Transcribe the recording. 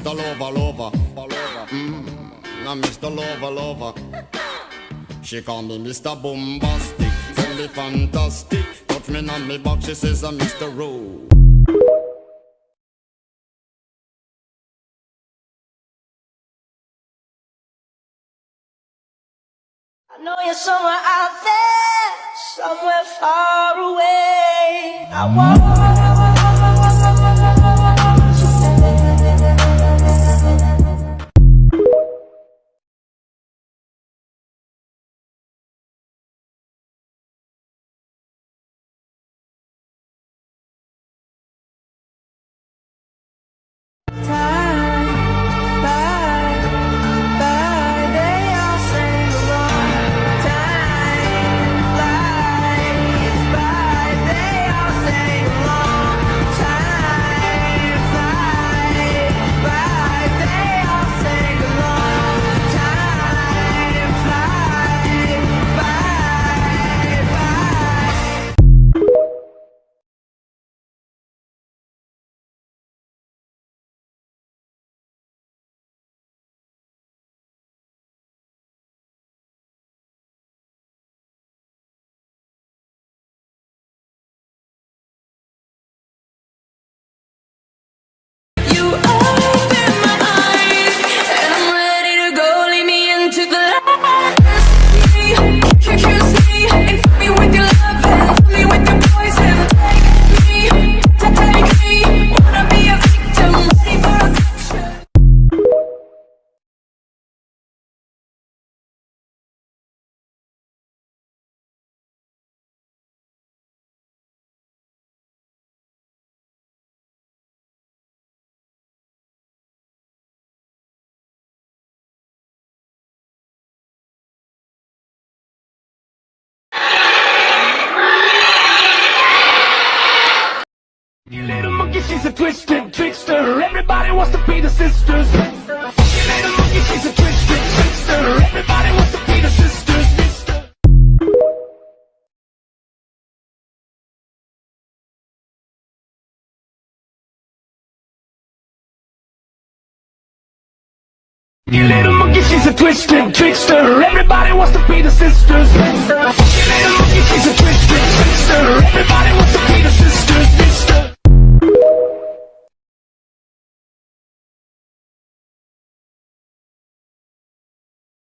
Mr. Lover, lover. I'm Mr. Lover, lover. She call me Mr. Bombastic, tell me fantastic. Touch me on me back, she says I'm Mr. Rowe. I know you're somewhere out there, somewhere far away. I want You little monkey, she's a twisted trickster. Everybody wants to be the sisters. You little monkey, she's a twisted trickster. Everybody wants to be the sisters. Mister. You little monkey, she's a twisted trickster. Everybody wants to be the sisters.